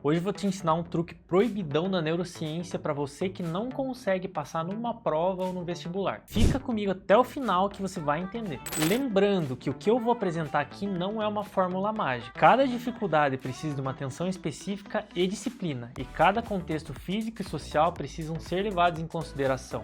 Hoje eu vou te ensinar um truque proibidão da neurociência para você que não consegue passar numa prova ou no vestibular. Fica comigo até o final que você vai entender. Lembrando que o que eu vou apresentar aqui não é uma fórmula mágica. Cada dificuldade precisa de uma atenção específica e disciplina, e cada contexto físico e social precisam ser levados em consideração.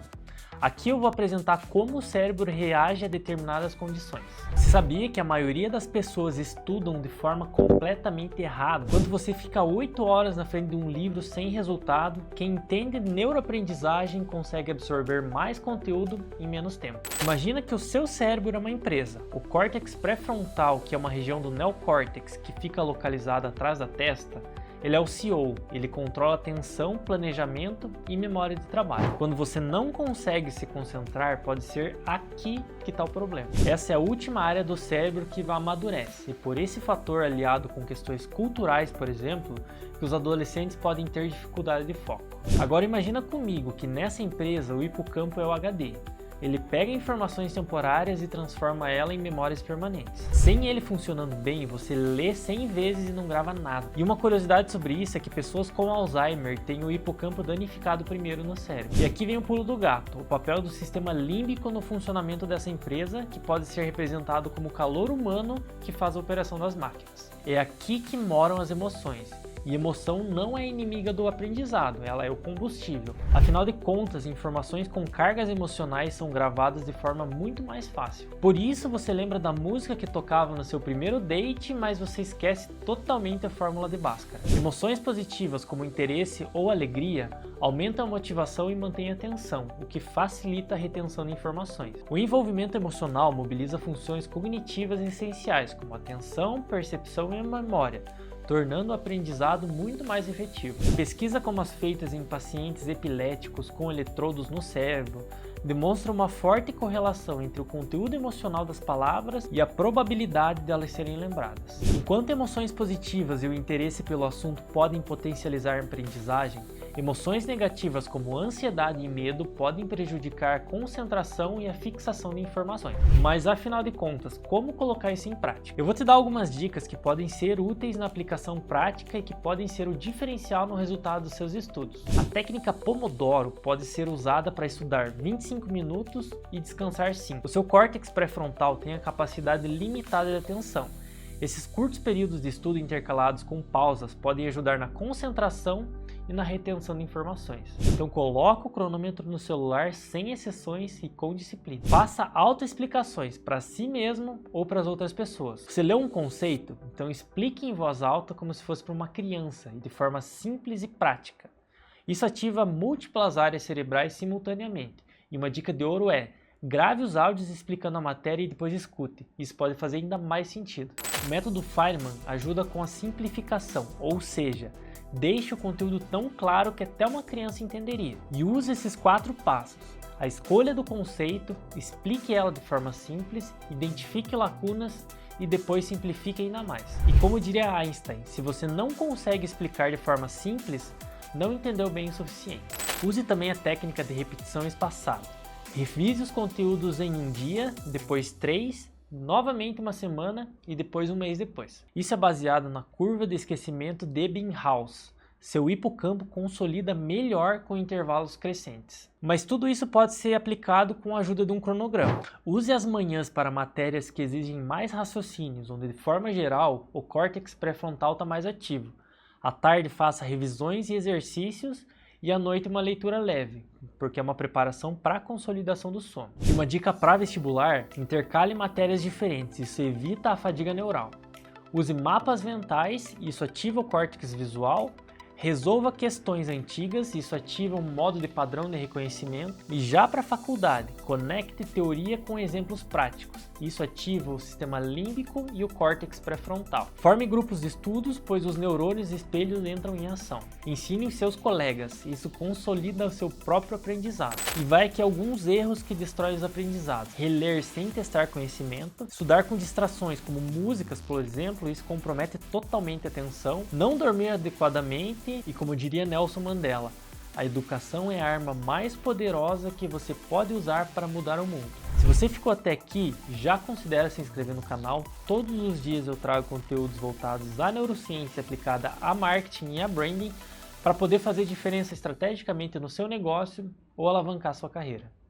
Aqui eu vou apresentar como o cérebro reage a determinadas condições. Você sabia que a maioria das pessoas estudam de forma completamente errada? Quando você fica 8 horas na frente de um livro sem resultado, quem entende neuroaprendizagem consegue absorver mais conteúdo em menos tempo. Imagina que o seu cérebro é uma empresa. O córtex pré-frontal, que é uma região do neocórtex que fica localizada atrás da testa, ele é o CEO, ele controla atenção, planejamento e memória de trabalho. Quando você não consegue se concentrar, pode ser aqui que está o problema. Essa é a última área do cérebro que amadurece, e por esse fator aliado com questões culturais, por exemplo, que os adolescentes podem ter dificuldade de foco. Agora imagina comigo que nessa empresa o hipocampo é o HD. Ele pega informações temporárias e transforma ela em memórias permanentes. Sem ele funcionando bem, você lê 100 vezes e não grava nada. E uma curiosidade sobre isso é que pessoas com Alzheimer têm o hipocampo danificado primeiro no cérebro. E aqui vem o pulo do gato, o papel do sistema límbico no funcionamento dessa empresa, que pode ser representado como o calor humano que faz a operação das máquinas. É aqui que moram as emoções. E emoção não é inimiga do aprendizado, ela é o combustível. Afinal de contas, informações com cargas emocionais são gravadas de forma muito mais fácil. Por isso você lembra da música que tocava no seu primeiro date, mas você esquece totalmente a fórmula de Bhaskara. Emoções positivas como interesse ou alegria aumentam a motivação e mantêm a atenção, o que facilita a retenção de informações. O envolvimento emocional mobiliza funções cognitivas essenciais como atenção, percepção e memória, tornando o aprendizado muito mais efetivo. Pesquisas como as feitas em pacientes epiléticos com eletrodos no cérebro demonstram uma forte correlação entre o conteúdo emocional das palavras e a probabilidade de elas serem lembradas. Enquanto emoções positivas e o interesse pelo assunto podem potencializar a aprendizagem, emoções negativas como ansiedade e medo podem prejudicar a concentração e a fixação de informações. Mas afinal de contas, como colocar isso em prática? Eu vou te dar algumas dicas que podem ser úteis na aplicação prática e que podem ser o diferencial no resultado dos seus estudos. A técnica Pomodoro pode ser usada para estudar 25 minutos e descansar 5. O seu córtex pré-frontal tem a capacidade limitada de atenção. Esses curtos períodos de estudo intercalados com pausas podem ajudar na concentração e na retenção de informações. Então coloque o cronômetro no celular sem exceções e com disciplina. Faça autoexplicações para si mesmo ou para as outras pessoas. Você leu um conceito? Então explique em voz alta como se fosse para uma criança e de forma simples e prática. Isso ativa múltiplas áreas cerebrais simultaneamente. E uma dica de ouro é: grave os áudios explicando a matéria e depois escute. Isso pode fazer ainda mais sentido. O método Feynman ajuda com a simplificação, ou seja, deixe o conteúdo tão claro que até uma criança entenderia. E use esses 4 passos. A escolha do conceito, explique ela de forma simples, identifique lacunas e depois simplifique ainda mais. E como diria Einstein, se você não consegue explicar de forma simples, não entendeu bem o suficiente. Use também a técnica de repetição espaçada. Revise os conteúdos em um dia, depois 3, novamente uma semana e depois um mês depois. Isso é baseado na curva de esquecimento de Ebbinghaus. Seu hipocampo consolida melhor com intervalos crescentes. Mas tudo isso pode ser aplicado com a ajuda de um cronograma. Use as manhãs para matérias que exigem mais raciocínios, onde de forma geral o córtex pré-frontal está mais ativo. À tarde faça revisões e exercícios e à noite uma leitura leve, porque é uma preparação para a consolidação do sono. E uma dica para vestibular: intercale matérias diferentes, isso evita a fadiga neural. Use mapas mentais, isso ativa o córtex visual. Resolva questões antigas, isso ativa um modo de padrão de reconhecimento. E já para a faculdade, conecte teoria com exemplos práticos. Isso ativa o sistema límbico e o córtex pré-frontal. Forme grupos de estudos, pois os neurônios espelhos entram em ação. Ensine os seus colegas, isso consolida o seu próprio aprendizado. E vai aqui alguns erros que destroem os aprendizados. Reler sem testar conhecimento, estudar com distrações como músicas, por exemplo, isso compromete totalmente a atenção. Não dormir adequadamente e, como diria Nelson Mandela, a educação é a arma mais poderosa que você pode usar para mudar o mundo. Se você ficou até aqui, já considera se inscrever no canal. Todos os dias eu trago conteúdos voltados à neurociência aplicada a marketing e a branding para poder fazer diferença estrategicamente no seu negócio ou alavancar sua carreira.